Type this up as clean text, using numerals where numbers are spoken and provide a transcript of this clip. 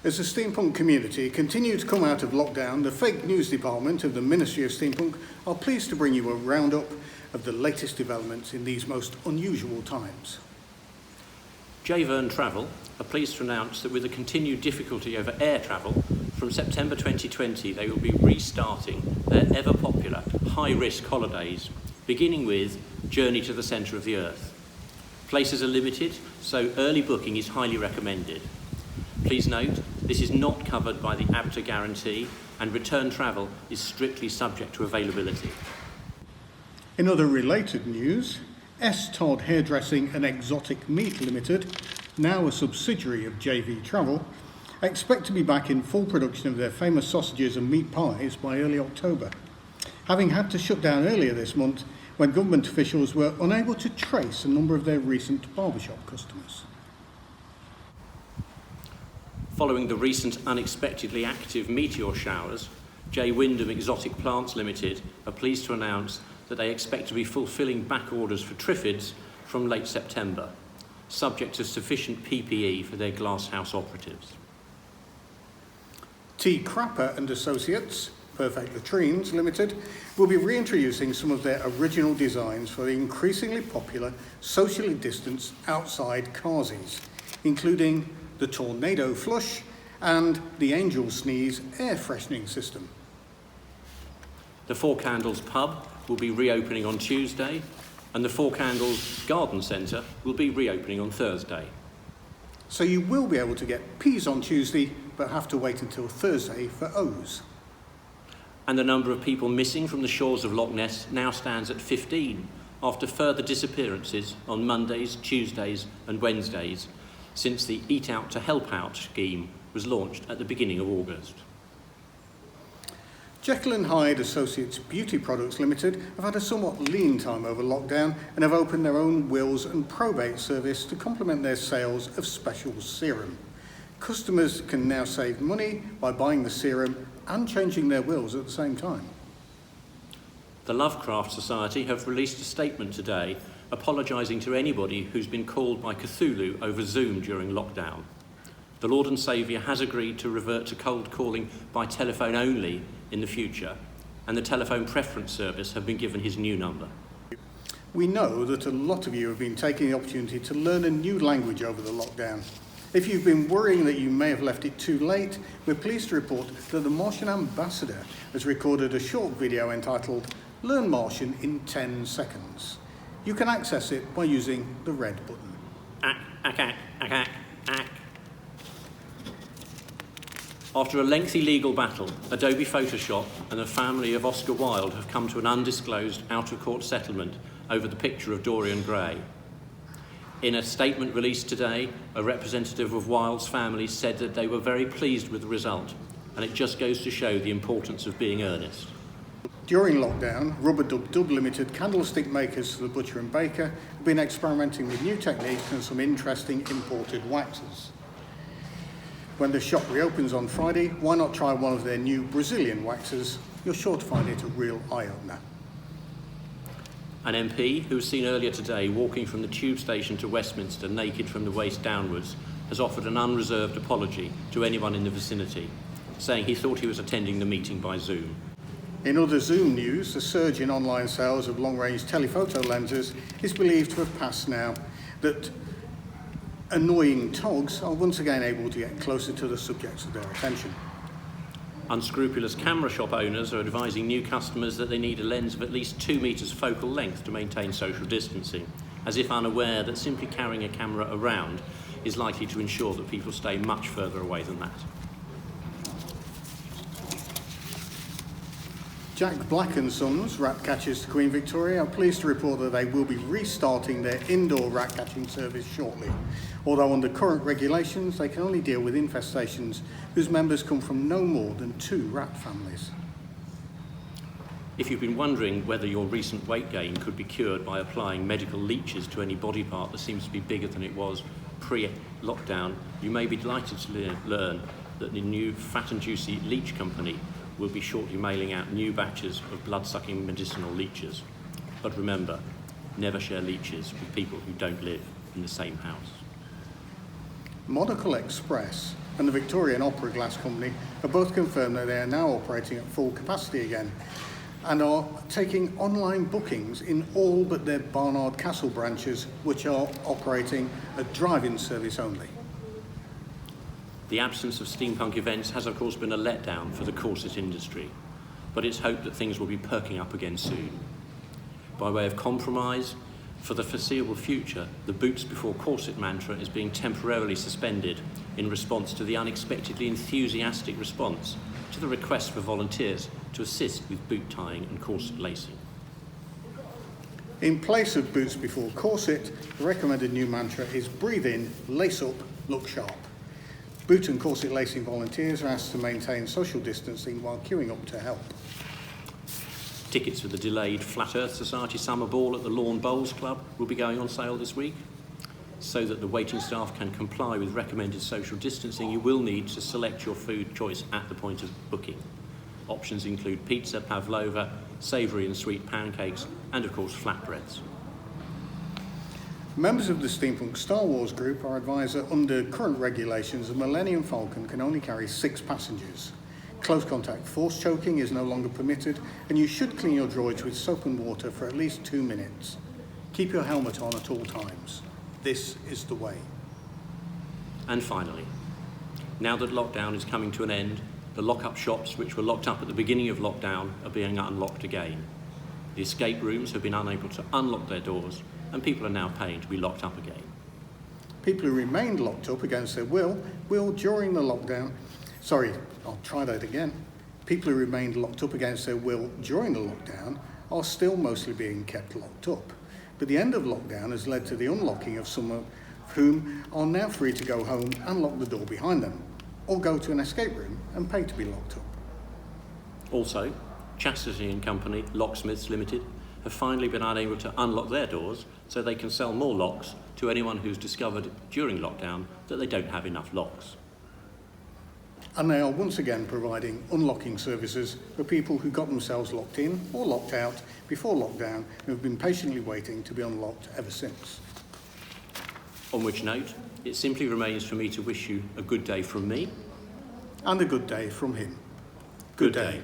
As the steampunk community continue to come out of lockdown, the fake news department of the Ministry of Steampunk are pleased to bring you a roundup of the latest developments in these most unusual times. J Verne Travel are pleased to announce that with the continued difficulty over air travel, from September 2020 they will be restarting their ever-popular high-risk holidays, beginning with Journey to the Centre of the Earth. Places are limited, so early booking is highly recommended. Please note, this is not covered by the ABTA guarantee and return travel is strictly subject to availability. In other related news, S. Todd Hairdressing and Exotic Meat Limited, now a subsidiary of JV Travel, expect to be back in full production of their famous sausages and meat pies by early October, having had to shut down earlier this month when government officials were unable to trace a number of their recent barbershop customers. Following the recent unexpectedly active meteor showers, J Wyndham Exotic Plants Limited are pleased to announce that they expect to be fulfilling back orders for triffids from late September, subject to sufficient PPE for their glasshouse operatives. T. Crapper and Associates, Perfect Latrines Limited, will be reintroducing some of their original designs for the increasingly popular socially distanced outside carsies, including the Tornado Flush and the Angel Sneeze air freshening system. The Four Candles Pub will be reopening on Tuesday, and the Four Candles Garden Centre will be reopening on Thursday. So you will be able to get peas on Tuesday, but have to wait until Thursday for O's. And the number of people missing from the shores of Loch Ness now stands at 15, after further disappearances on Mondays, Tuesdays and Wednesdays, since the Eat Out to Help Out scheme was launched at the beginning of August. Jekyll and Hyde Associates Beauty Products Limited have had a somewhat lean time over lockdown and have opened their own wills and probate service to complement their sales of special serum. Customers can now save money by buying the serum and changing their wills at the same time. The Lovecraft Society have released a statement today apologising to anybody who's been called by Cthulhu over Zoom during lockdown. The Lord and Saviour has agreed to revert to cold calling by telephone only in the future, and the telephone preference service have been given his new number. We know that a lot of you have been taking the opportunity to learn a new language over the lockdown. If you've been worrying that you may have left it too late, we're pleased to report that the Martian Ambassador has recorded a short video entitled Learn Martian in 10 Seconds. You can access it by using the red button. After a lengthy legal battle, Adobe Photoshop and the family of Oscar Wilde have come to an undisclosed out-of-court settlement over the picture of Dorian Gray. In a statement released today, a representative of Wilde's family said that they were very pleased with the result, and it just goes to show the importance of being earnest. During lockdown, Rubber Dub Dub Limited candlestick makers to the butcher and baker have been experimenting with new techniques and some interesting imported waxes. When the shop reopens on Friday, why not try one of their new Brazilian waxes? You're sure to find it a real eye-opener. An MP, who was seen earlier today walking from the tube station to Westminster naked from the waist downwards, has offered an unreserved apology to anyone in the vicinity, saying he thought he was attending the meeting by Zoom. In other Zoom news, the surge in online sales of long-range telephoto lenses is believed to have passed now that annoying togs are once again able to get closer to the subjects of their attention. Unscrupulous camera shop owners are advising new customers that they need a lens of at least 2 metres focal length to maintain social distancing, as if unaware that simply carrying a camera around is likely to ensure that people stay much further away than that. Jack Black & Sons, rat catchers to Queen Victoria, are pleased to report that they will be restarting their indoor rat catching service shortly. Although under current regulations, they can only deal with infestations whose members come from no more than 2 rat families. If you've been wondering whether your recent weight gain could be cured by applying medical leeches to any body part that seems to be bigger than it was pre-lockdown, you may be delighted to learn that the new Fat and Juicy Leech Company will be shortly mailing out new batches of blood-sucking medicinal leeches. But remember, never share leeches with people who don't live in the same house. Monocle Express, and the Victorian Opera Glass Company have both confirmed that they are now operating at full capacity again and are taking online bookings in all but their Barnard Castle branches, which are operating a drive-in service only. The absence of steampunk events has of course been a letdown for the corset industry, but it's hoped that things will be perking up again soon. By way of compromise, for the foreseeable future, the boots before corset mantra is being temporarily suspended in response to the unexpectedly enthusiastic response to the request for volunteers to assist with boot tying and corset lacing. In place of boots before corset, the recommended new mantra is breathe in, lace up, look sharp. Boot and corset lacing volunteers are asked to maintain social distancing while queuing up to help. Tickets for the delayed Flat Earth Society Summer Ball at the Lawn Bowls Club will be going on sale this week. So that the waiting staff can comply with recommended social distancing, you will need to select your food choice at the point of booking. Options include pizza, pavlova, savoury and sweet pancakes, and of course flatbreads. Members of the Steampunk Star Wars group are advised that under current regulations, the Millennium Falcon can only carry 6 passengers. Close contact force choking is no longer permitted, and you should clean your droids with soap and water for at least 2 minutes. Keep your helmet on at all times. This is the way. And finally, now that lockdown is coming to an end, the lock-up shops which were locked up at the beginning of lockdown are being unlocked again. The escape rooms have been unable to unlock their doors, and people are now paying to be locked up again. People who remained locked up against their will during the lockdown. People who remained locked up against their will during the lockdown are still mostly being kept locked up. But the end of lockdown has led to the unlocking of some of whom are now free to go home and lock the door behind them, or go to an escape room and pay to be locked up. Also, Chastity and Company, Locksmiths Limited, have finally been unable to unlock their doors so they can sell more locks to anyone who's discovered during lockdown that they don't have enough locks. And they are once again providing unlocking services for people who got themselves locked in or locked out before lockdown and have been patiently waiting to be unlocked ever since. On which note, it simply remains for me to wish you a good day from me. And a good day from him. Good day.